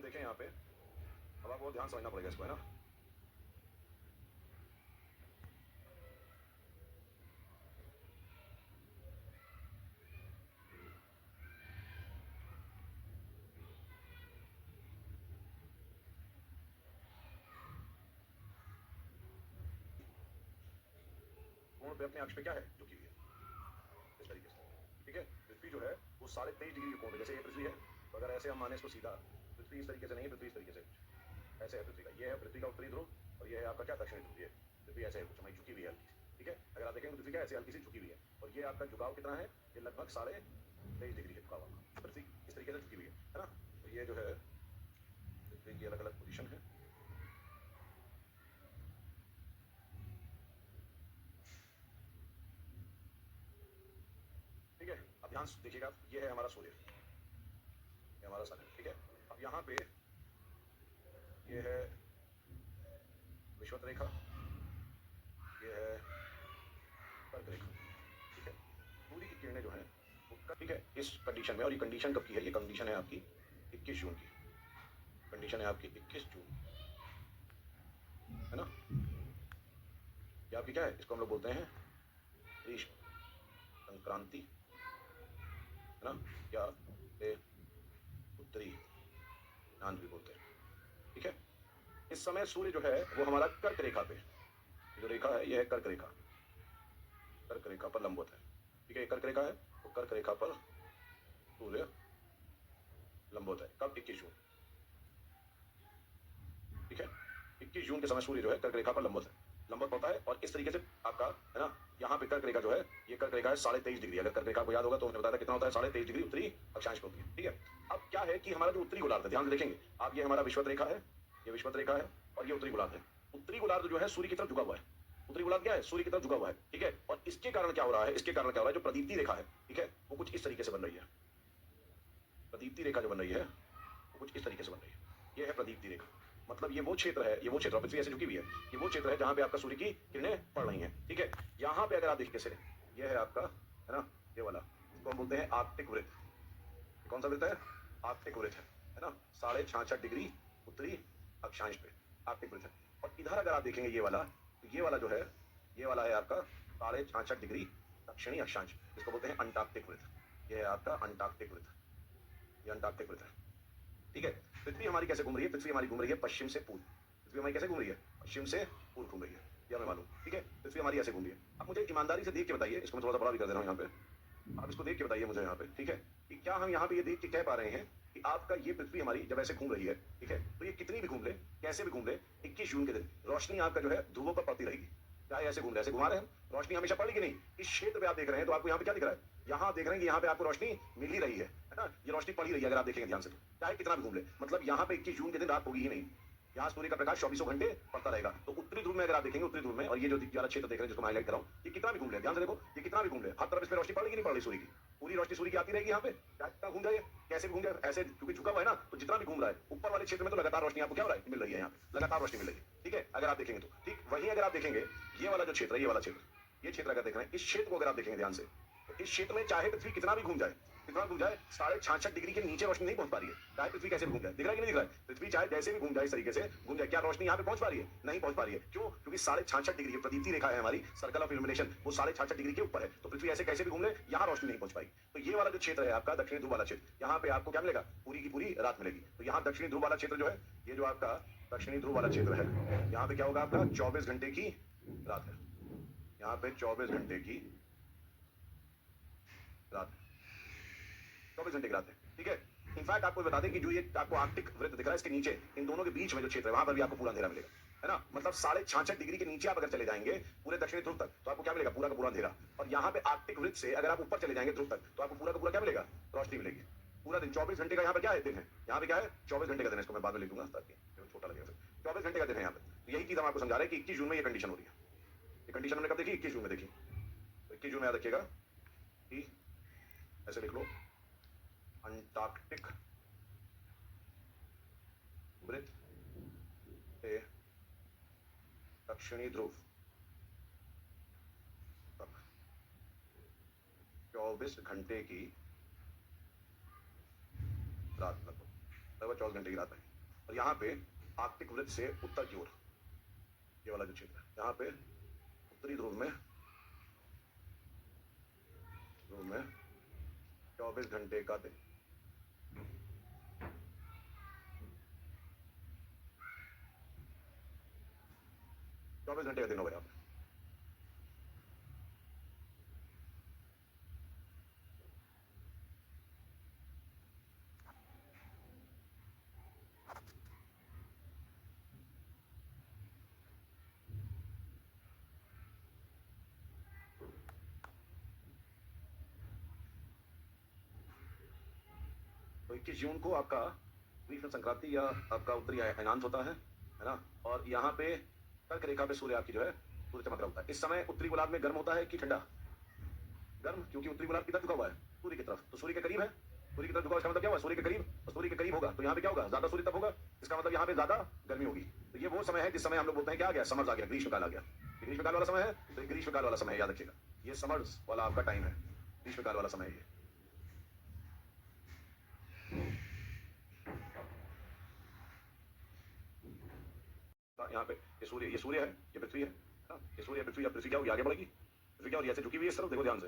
देखें यहाँ पे, अब आपको ध्यान समझना पड़ेगा इसको, है ना। कोण पे अपने अक्ष पे क्या है, झुकी हुई है इस तरीके से, ठीक है। पृथ्वी जो है वो 23.5 डिग्री के कोण पे, जैसे ये पृथ्वी है, तो अगर ऐसे हम माने इसको सीधा, पृथ्वी इस तरीके से नहीं है, पृथ्वी इस तरीके से ऐसे है पृथ्वी का, ये है पृथ्वी का उत्तरी ध्रुव, और ये है आपका क्या दक्षिणी ध्रुव। ये पृथ्वी ऐसे है कुछ हमारी झुकी हुई है हल्की सी, ठीक है। अगर आप देखेंगे पृथ्वी क्या ऐसे हल्की सी झुकी हुई है, और ये आपका झुकाव कितना है, ये लगभग 23.5 डिग्री है झुकाव आपका, पृथ्वी इस तरीके से झुकी हुई है ना। तो ये जो है पृथ्वी की अलग अलग पोजिशन है। ठीक है, अब ध्यान देखिएगा, ये है हमारा सूर्य, ये हमारा सन है, ठीक है। अब यहाँ पे ये है विषुवत रेखा, ये है कर्क रेखा, ठीक है। सूर्य की किरणें जो है वो, ठीक है, इस कंडीशन में, और ये कंडीशन कब की है, ये कंडीशन है आपकी 21 जून की, कंडीशन है आपकी 21 जून, है ना। ये आपकी क्या है, इसको हम लोग बोलते हैं ग्रीष्म संक्रांति, है ना, या उत्तरी चांद भी बोलते हैं, ठीक है। इस समय सूर्य जो है वो हमारा कर्क रेखा पे, जो रेखा है ये है कर्क रेखा, कर्क रेखा पर लंबवत है, ठीक है। कर्क रेखा है तो कर्क रेखा पर सूर्य लंबवत है, कब, 21 जून, ठीक है। 21 जून के समय सूर्य जो है कर्क रेखा पर लंबवत है, लंबवत होता है, और इस तरीके से आपका, है ना, यहाँ पे कर्क रेखा जो है, ये कर्क रेखा है 23.5 डिग्री। अगर कर्क रेखा को याद होगा तो हमने बताया था कितना होता है, 23.5 डिग्री उत्तरी अक्षांश पे होती है, ठीक है। अब क्या है कि हमारा जो उत्तरी गोलार्ध है, ध्यान से देखेंगे आप, ये हमारा विषुवत रेखा है, ये विषुवत रेखा है, और ये उत्तरी गोलार्ध है। उत्तरी गोलार्ध जो है सूर्य की तरफ झुका हुआ है, उत्तरी गोलार्ध क्या है, सूर्य की तरफ झुका हुआ है, ठीक है। और इसके कारण क्या हो रहा है, इसके कारण क्या हो रहा है, जो प्रदीप्ति रेखा है, ठीक है, वो कुछ इस तरीके से बन रही है। प्रदीप्ति रेखा जो बन रही है वो कुछ इस तरीके से बन रही है, ये है प्रदीप्ति रेखा। मतलब ये वो क्षेत्र है, ये वो क्षेत्र, पृथ्वी ऐसे झुकी हुई है, ये वो क्षेत्र है जहां पे आपका सूर्य की किरणें पड़ रही हैं, ठीक है। यहाँ पे अगर आप देखिए कैसे, ये है आपका, है ना, ये वाला, इसको हम बोलते हैं आर्कटिक वृत्त। कौन सा वृत्त है, आर्कटिक वृत्त है ना, 66.5 डिग्री उत्तरी अक्षांश पे आर्कटिक वृत्त है। और इधर अगर आप देखेंगे ये वाला, तो ये वाला जो है, ये वाला है आपका 66.5 डिग्री दक्षिणी अक्षांश, इसको बोलते हैं अंटार्कटिक वृत्त। ये है आपका अंटार्कटिक वृत्त, ये अंटार्कटिक वृत्त है, ठीक है। पृथ्वी हमारी कैसे घूम रही है, पृथ्वी हमारी घूम रही है पश्चिम से पूर्व, पृथ्वी हमारी कैसे घूम रही है, पश्चिम से पूर्व घूम रही है, ये हमें मालूम, ठीक है। पृथ्वी हमारी ऐसे घूम रही है। अब मुझे ईमानदारी से देख के बताइए, इसको मैं थोड़ा सा बड़ा भी कर दे रहा हूँ यहाँ पे, आप इसको देख के बताइए मुझे यहाँ पे, ठीक है, कि क्या हम यहाँ पे ये देख के कह पा रहे हैं कि आपका ये पृथ्वी हमारी जब ऐसे घूम रही है, ठीक है, तो ये कितनी भी घूम ले, कैसे भी घूम ले, 21 जून के दिन रोशनी आपका जो है ध्रुवों पर पड़ती रहेगी। क्या ऐसे घूम रहे, ऐसे घुमा रहे हैं, रोशनी हमेशा पड़ रही कि नहीं। इस क्षेत्र पे आप देख रहे हैं तो आपको यहाँ पे क्या दिख रहा है, यहाँ देख रहे हैं कि यहाँ पे आपको रोशनी मिल ही रही है ना, ये रोशनी पड़ ही रही है। अगर आप देखेंगे ध्यान से तो चाहे कितना भी घूम ले, मतलब यहाँ पे 21 जून के दिन रात होगी ही नहीं, यहाँ सूर्य का प्रकाश 24 घंटे पड़ता रहेगा। तो उत्तरी ध्रुव में अगर आप देखेंगे, उत्तरी ध्रुव में, और ये जो वाला क्षेत्र देख रहे हैं जिसको मैं हाईलाइट कर रहा हूँ, ये कितना भी घूम ले, ध्यान से देखो, ये कितना भी घूम ले, हर तरफ इस पे रोशनी पड़ रही कि नहीं पड़ रही सूर्य की, पूरी रोशनी सूर्य की आती रहेगी यहाँ पे, कितना घूम जाए, कैसे भी घूम जाए, ऐसे क्योंकि झुका हुआ है ना, तो जितना भी घूम रहा है ऊपर वाले क्षेत्र में तो लगातार रोशनी आपको क्या हो रहा है, मिल रही है, यहाँ पे लगातार रोशनी मिल रही है, ठीक है। अगर आप देखेंगे तो ठीक वहीं अगर आप देखेंगे ये वाला जो क्षेत्र है, ये वाला क्षेत्र, ये क्षेत्र अगर देख रहे हैं, इस क्षेत्र को अगर आप देखेंगे ध्यान से, तो इस क्षेत्र में चाहे पृथ्वी कितना भी घूम जाए, कितना घूम जाए, 66.5 डिग्री के नीचे रोशनी नहीं पहुंच पा रही है, चाहे पृथ्वी कैसे भी घूम जाए, दिख रहा है कि नहीं दिख रहा है, पृथ्वी चाहे जैसे भी घूम जाए, इस तरीके से घूम जाए, क्या रोशनी यहाँ पे पहुंच पा रही है, नहीं पहुंच पा रही है। क्यों, क्योंकि 66.5 डिग्री प्रदीप्ति रेखा है हमारी, सर्कल ऑफ इल्यूमिनेशन, वो 66.5 डिग्री के ऊपर है, तो पृथ्वी ऐसे कैसे भी घूम ले, यहाँ रोशनी नहीं पहुंच पाएगी। तो ये वाला जो क्षेत्र है आपका दक्षिणी ध्रुव वाला क्षेत्र, यहाँ पे आपको क्या मिलेगा, पूरी की पूरी रात मिलेगी। तो यहाँ दक्षिणी ध्रुव वाला क्षेत्र जो है, ये जो आपका दक्षिणी ध्रुव वाला क्षेत्र है, यहाँ पे क्या होगा आपका 24 घंटे की रात है, यहाँ पे 24 घंटे की रात, 24 घंटे की रात है, ठीक है। इनफैक्ट आपको बता दें कि जो ये आपको आर्कटिक वृत्त दिख रहा है, इसके नीचे इन दोनों के बीच में जो क्षेत्र है, वहां पर भी आपको पूरा अंधेरा मिलेगा, है ना। मतलब 66.5 डिग्री के नीचे आप अगर चले जाएंगे पूरे दक्षिणी ध्रुव तक, तो आपको क्या मिलेगा, पूरा का पूरा अंधेरा। और यहाँ पे आर्कटिक वृत्त से अगर आप ऊपर चले जाएंगे ध्रुव तक, तो आपको पूरा का पूरा क्या मिलेगा, रोशनी मिलेगी पूरा दिन। 24 घंटे का यहाँ पे क्या है, दिन है, यहाँ पे क्या है, 24 घंटे का दिन है। इसको मैं बाद में लिख दूंगा ताकि छोटा लगेगा, 24 घंटे का दिन है यहाँ पे। तो यही चीज हम आपको समझा रहे हैं कि 21 जून में ये कंडीशन हो रही है। ये कंडीशन हमने कब देखी, 21 जून में देखी। तो 21 जून में याद रखिएगा कि ऐसे लिख लो, अंटार्कटिक वृत्त से दक्षिणी ध्रुव तक 24 घंटे की रात, लगभग 24 घंटे की रात है। और यहाँ पे आर्कटिक वृत्त से उत्तर की ओर ये वाला जो क्षेत्र है, यहाँ पे उत्तरी ध्रुव में 24 घंटे का दिन, 24 घंटे का दिन होगा यहाँ पे। तो 21 जून को आपका ग्रीष्म संक्रांति या आपका उत्तरी अयनांत होता है ना। और यहाँ पे कर्क रेखा पे सूर्य आपकी जो है सूर्य चमक रहा होता है। इस समय उत्तरी गोलार्ध में गर्म होता है कि ठंडा? गर्म, क्योंकि उत्तरी गोलार्ध किधर झुका हुआ है? सूर्य की तरफ। तो सूर्य के करीब है, सूर्य की तरफ झुका, इसका मतलब क्या हुआ? सूर्य के करीब। और सूर्य के करीब होगा तो यहाँ पे क्या होगा? ज्यादा सूर्य तप होगा, इसका मतलब यहाँ पे ज्यादा गर्मी होगी। तो ये वो समय है जिस समय हम लोग बोलते हैं क्या आ गया? समर्स आ गया, ग्रीष्मकाल आ गया। ग्रीष्मकाल वाला समय है, तो ग्रीष्मकाल वाला समय याद रखिएगा, ये समर्स वाला आपका टाइम है, ग्रीष्मकाल वाला समय है। यहाँ पे ये सूर्य है, ये पृथ्वी है ना। ये सूर्य पृथ्वी, अब पृथ्वी क्या होगी? आगे बढ़ेगी। पृथ्वी क्या हो रही है? ऐसे झुकी हुई है इस तरफ, देखो ध्यान से।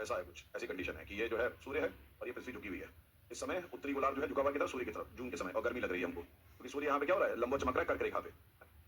ऐसा है कुछ, ऐसी कंडीशन है कि ये जो है सूर्य है और ये पृथ्वी झुकी हुई है। इस समय उत्तरी गोलार्ध जो है झुका हुआ किधर? सूर्य की तरफ, जून के समय, और गर्मी लग रही है हमको क्योंकि सूर्य यहाँ पे क्या हो रहा है? लंबवत चमक रहा है कर्क रेखा पे।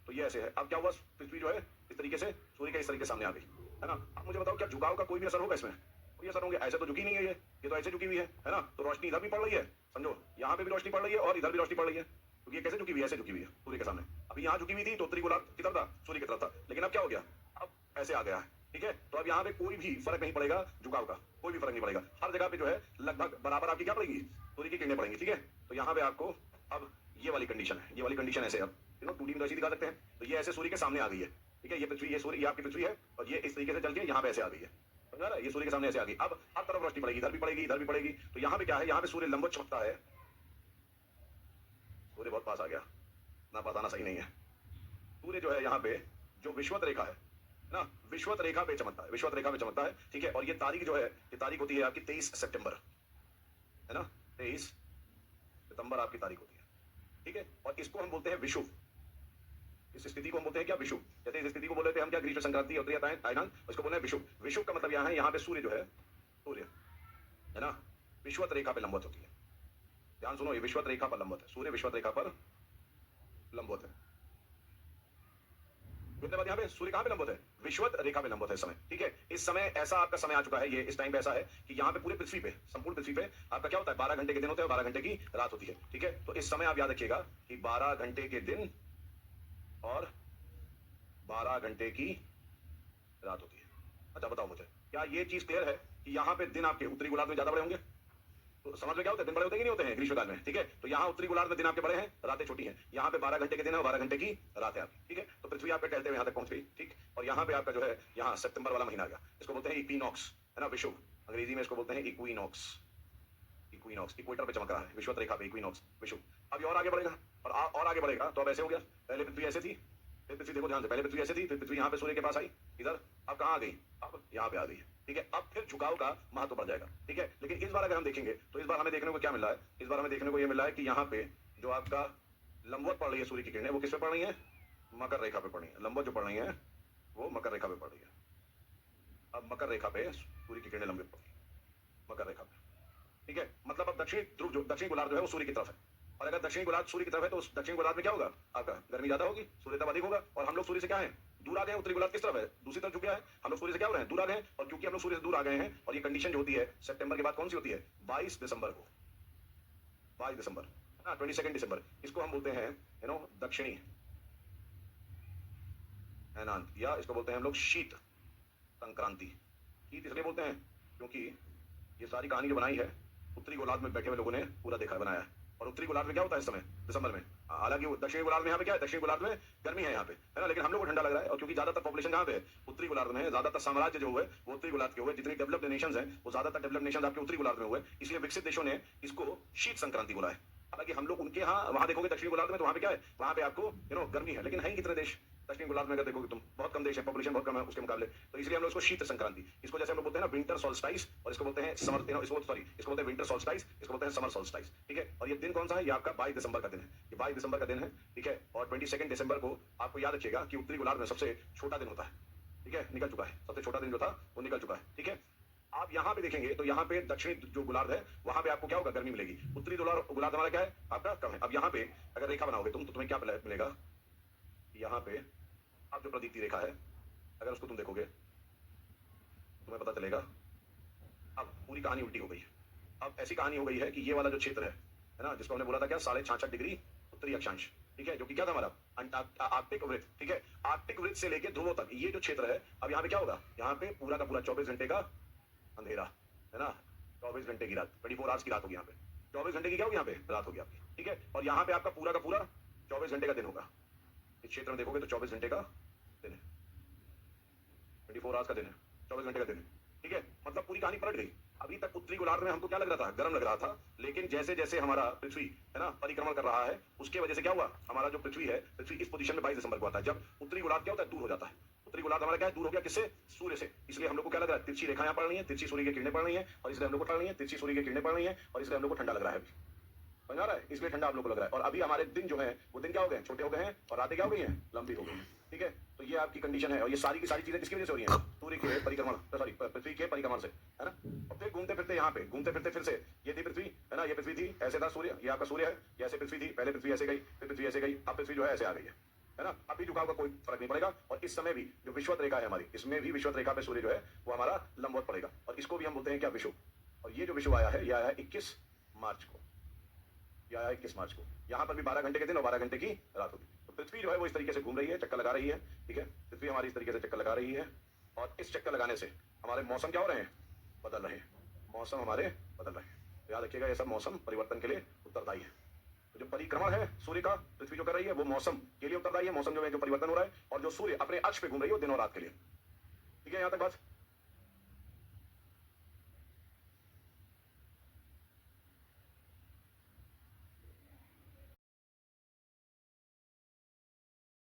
तो ये ऐसे है। अब क्या हुआ? पृथ्वी जो है इस तरीके से सूर्य के इस तरीके सामने आ गई है ना। अब मुझे बताओ क्या झुकाव का कोई भी असर होगा इसमें? कोई असर होंगे? ऐसे तो झुकी नहीं है ये तो ऐसे झुकी हुई है ना। तो रोशनी इधर भी पड़ रही है, समझो, यहाँ पे भी रोशनी पड़ रही है और इधर भी रोशनी पड़ रही है, क्योंकि ये कैसे झुकी हुई है? ऐसे झुकी हुई है सूर्य के सामने। अभी यहाँ झुकी हुई थी तो उत्तरी गोलार्ध किधर था? सूर्य की तरफ था, लेकिन अब क्या हो गया? अब ऐसे आ गया है, ठीक है। तो अब यहाँ पे कोई भी फर्क नहीं पड़ेगा झुकाव का, कोई भी फर्क नहीं पड़ेगा। हर जगह पे जो है लगभग बराबर आपकी क्या पड़ेगी? सूर्य की किरणें पड़ेंगी, ठीक है। तो यहाँ पे आपको अब ये वाली कंडीशन है, ये वाली कंडीशन ऐसे अब 2D में ऐसे दिखा सकते हैं। तो ये ऐसे सूर्य के सामने आ गई है, ठीक है। ये पृथ्वी, ये सूर्य, ये आपकी पृथ्वी है और ये इस तरीके से चल के यहाँ पे ऐसे आ गई है, समझा रहा है? ये सूर्य के सामने ऐसे आ गई। अब हर तरफ रोशनी पड़ेगी, इधर भी पड़ेगी, इधर भी पड़ेगी। तो यहाँ पे क्या है? यहाँ पे सूर्य लंबवत चमकता है। सूर्य बहुत पास आ गया ना, पास आना सही नहीं है। सूर्य जो है यहाँ पे जो विश्वत रेखा है ना, विश्वत रेखा पे चमकता है, विश्वत रेखा पे चमकता है, ठीक है। और ये तारीख जो है, ये तारीख होती है आपकी 23 सितंबर, है ना। 23 सितंबर आपकी तारीख होती है, ठीक है। और इसको हम बोलते हैं विषुव। इस स्थिति को हम बोलते हैं क्या? विषुव। जैसे इस स्थिति को बोलते हैं हम क्या? ग्रीष्म संक्रांति, उत्तरी अयनांत, इसको बोलते हैं विषुव। विषुव का मतलब यहाँ है, यहाँ पे सूर्य जो है, सूर्य है ना, विश्वत रेखा पे लंबवत होती है। ध्यान सुनो, ये विश्वत रेखा पर लंबवत है, सूर्य विश्वत रेखा पर लंबवत है। बाद यहाँ पे सूर्य कहाँ पे लंबवत है? विश्वत रेखा पे लंबवत है इस समय, ठीक है। इस समय ऐसा आपका समय आ चुका है, ये इस टाइम पे ऐसा है कि यहाँ पे पूरे पृथ्वी पे, संपूर्ण पृथ्वी पे आपका क्या होता है? 12 घंटे के दिन होते हैं, 12 घंटे की रात होती है, ठीक है। तो इस समय आप याद रखिएगा कि 12 घंटे के दिन और 12 घंटे की रात होती है। अच्छा बताओ मुझे, क्या ये चीज क्लियर है कि यहाँ पे दिन आपके उत्तरी गोलार्ध में ज्यादा बड़े होंगे? तो समझ में क्या होता है? दिन बड़े होते हैं कि नहीं होते हैं ग्रीष्मकाल में, ठीक है। तो यहाँ उत्तरी गोलार्ध में दिन आपके बड़े हैं, रातें छोटी हैं। यहाँ पे 12 घंटे के दिन है और 12 घंटे की रात है आपकी, ठीक है। तो पृथ्वी आपके टहलते हुए यहाँ तक पहुंच गई, ठीक। और यहाँ पे आपका जो है, यहाँ सितंबर वाला महीना आ गया, इसको बोलते हैं इक्विनॉक्स, है ना, विषुव। अंग्रेजी में इसको बोलते हैं इक्विनॉक्स। इक्विनॉक्स, इक्वेटर पे चमक रहा है, विश्वत रेखा पे इक्विनॉक्स, विषुव। अब और आगे बढ़ेगा और आगे बढ़ेगा तो अब ऐसे हो गया। पहले पृथ्वी ऐसे थी, फिर पृथ्वी, देखो ध्यान से, पहले पृथ्वी ऐसे थी, फिर पृथ्वी यहाँ पे सूर्य के पास आई इधर, अब कहाँ आ गई? अब यहाँ पे आ गई, ठीक है। अब फिर झुकाव का महत्व बढ़ जाएगा, ठीक है। लेकिन इस बार अगर हम देखेंगे तो इस बार हमें देखने को क्या मिल रहा है? इस बार हमें देखने को ये मिल रहा है कि यहाँ पे जो आपका लंबवत पड़ रही है सूर्य की किरणें, वो किस पे पड़ रही है? मकर रेखा पे पड़ रही है। लंबवत जो पड़ रही है वो मकर रेखा पे पड़ रही है। अब मकर रेखा पे सूर्य की किरणें लंबवत पड़ रही है, मकर रेखा पे, ठीक है। मतलब अब दक्षिणी ध्रुव, जो दक्षिणी गोलार्ध जो है वो सूर्य की तरफ है, और अगर दक्षिणी गोलार्ध सूर्य की तरफ है तो उस दक्षिणी गोलार्ध में क्या होगा? आपका गर्मी ज्यादा होगी, सूर्य तब अधिक होगा। और हम लोग सूर्य से क्या है? दूर आ गए हैं। उत्तरी गोलार्ध किस तरफ है? दूसरी तरफ झुक गया है। हम लोग सूर्य से क्या हो रहे हैं? दूर आ गए हैं। और क्योंकि हम लोग सूर्य से दूर आ गए हैं, और ये कंडीशन जो होती है सितंबर के बाद कौन सी होती है? 22 दिसंबर को, 22 दिसंबर ना, 22 दिसंबर, इसको हम बोलते हैं दक्षिणी अयनांत, या इसको बोलते हैं हम लोग शीत संक्रांति। शीत इसलिए बोलते हैं क्योंकि ये सारी कहानी जो बनाई है उत्तरी गोलार्ध में बैठे हुए लोगों ने पूरा देखा, बनाया है। और उत्तरी गोलार्ध में क्या होता है इस समय? दिसंबर में। हालांकि दक्षिणी गोलार्ध में यहाँ पे क्या है? दक्षिणी गोलार्ध में गर्मी है यहाँ पे, है ना, लेकिन हम लोग को ठंडा लग रहा है। और क्योंकि ज्यादातर पॉपुलेशन कहाँ पे है? उत्तरी गोलार्ध में है। ज्यादातर साम्राज्य जो हुए वो उत्तरी गोलार्ध के हुए। जितनी डेवलप्ड नेशंस हैं वो ज्यादातर डेवलप्ड नेशंस आपके उत्तरी गोलार्ध में हुए, इसलिए विकसित देशों ने इसको शीत संक्रांति बोला है। हालांकि हम लोग उनके यहाँ वहां देखोगे दक्षिणी गोलार्ध में, तो वहां पे क्या है? वहां पे आपको गर्मी है, लेकिन है ही कितने देश? दक्षिण गोलार्ध में अगर देखोगे तुम, बहुत कम देश है, पॉपुलेशन बहुत कम है उसके मुकाबले, तो इसलिए हम लोग इसको शीत संक्रांति, इसको जैसे हम लोग बोलते हैं ना विंटर सॉल्स्टाइस, और इसको बोलते हैं समर, इसको सॉरी इसको बोलते हैं विंटर सॉल्स्टाइस, इसको बोलते हैं समर सॉल्स्टाइस, ठीक है। और ये दिन कौन सा है? ये आपका 22 दिसंबर का दिन है, ये 22 दिसंबर का दिन है, ठीक है। और 22 दिसंबर को आपको याद रखिएगा कि उत्तरी गोलार्ध में सबसे छोटा दिन होता है, ठीक है, निकल चुका है, सबसे छोटा दिन जो था वो निकल चुका है, ठीक है। आप यहाँ पे देखेंगे तो यहाँ पे दक्षिणी जो गोलार्ध है वहां पे आपको क्या होगा? गर्मी मिलेगी। उत्तरी गोलार्ध हमारा क्या है? आपका कम है। अब यहाँ पे अगर रेखा बनाओगे तुम तो तुम्हें क्या मिलेगा? यहाँ पे अब जो प्रदीप्ति रेखा है अगर उसको तुम देखोगे तुम्हें पता चलेगा अब पूरी कहानी उल्टी हो गई है। अब ऐसी कहानी हो गई है कि ये वाला जो क्षेत्र है ना, जिसको हमने बोला था क्या 66.5 डिग्री उत्तरी अक्षांश, ठीक है, जो कि क्या था हमारा आर्कटिक वृत्त, ठीक है, आर्कटिक वृत्त से लेके ध्रुवों तक ये जो क्षेत्र है, अब यहाँ पे क्या होगा? यहाँ पे पूरा का पूरा 24 घंटे का अंधेरा है ना, 24 घंटे की रात, 24 आवर्स की रात होगी यहाँ पे, 24 घंटे की क्या होगी? यहाँ पे रात होगी आपकी, ठीक है। और यहाँ पे आपका पूरा का पूरा 24 घंटे का दिन होगा। इस क्षेत्र में देखोगे तो 24 घंटे का दिन है, 24 आवर्स का दिन है, 24 घंटे का दिन है, ठीक है। मतलब पूरी कहानी पलट गई। अभी तक उत्तरी गोलार्ध में हमको क्या लग रहा था? गर्म लग रहा था, लेकिन जैसे जैसे हमारा पृथ्वी है ना परिक्रमण कर रहा है उसके वजह से क्या हुआ? हमारा जो पृथ्वी है, पृथ्वी इस पोजीशन में 22 दिसंबर को आता है, जब उत्तरी गोलार्ध क्या होता है? दूर हो जाता है। उत्तरी गोलार्ध हमारा क्या है? दूर हो गया किससे? सूर्य से। इसलिए हम लोग को क्या लग रहा है? तिरछी रेखा यहाँ पड़ रही है, तिरछी सूर्य की किरणें पड़ रही है, और इसलिए हम लोग को पड़ रही है, तिरछी सूर्य की किरणें पड़ रही है, और इसलिए हम लोग को ठंडा लग रहा है। समझ आ रहा है? इसलिए ठंडा आप लोग को लग रहा है। और अभी हमारे दिन जो है वो दिन क्या हो गए? छोटे हो गए हैं, और रातें क्या हो गई हैं? लंबी हो गई हैं, ठीक है। तो ये आपकी कंडीशन है, और ये सारी की सारी चीजें किसकी वजह से हो रही हैं? सूर्य के परिक्रमण, सॉरी पृथ्वी के परिक्रमण से, है ना। और फिर घूमते फिरते यहाँ पे, घूमते फिरते फिर से ये थी पृथ्वी, है ना, ये पृथ्वी थी, ऐसे था सूर्य, ये आपका सूर्य है, ये ऐसे पृथ्वी थी, पहले पृथ्वी ऐसे गई, फिर पृथ्वी ऐसे गई, अब पृथ्वी जो है ऐसे आ गई है ना। अभी झुकाव का कोई फर्क नहीं पड़ेगा। और इस समय भी जो विषुवत रेखा है हमारी, इसमें भी विषुवत रेखा पे सूर्य जो है वो हमारा लंबवत पड़ेगा, और इसको भी हम बोलते हैं क्या? विषुव। और ये जो विषुव आया है ये आया है 21 मार्च को, ये आया 21 मार्च को। यहाँ पर भी 12 घंटे के दिन और 12 घंटे की रात होगी। तो पृथ्वी जो है वो इस तरीके से घूम रही है, चक्कर लगा रही है, ठीक है। पृथ्वी हमारी इस तरीके से चक्कर लगा रही है, और इस चक्कर लगाने से हमारे मौसम क्या हो रहे हैं? बदल रहे हैं, मौसम हमारे बदल रहे हैं। याद रखिएगा ये सब मौसम परिवर्तन के लिए उत्तरदायी है। तो जो परिक्रमण है सूर्य का, पृथ्वी जो कर रही है वो मौसम के लिए उत्तरदायी है, मौसम जो है जो परिवर्तन हो रहा है, और जो सूर्य अपने अक्ष पे घूम रही है वो दिन और रात के लिए, ठीक है। यहाँ तक बात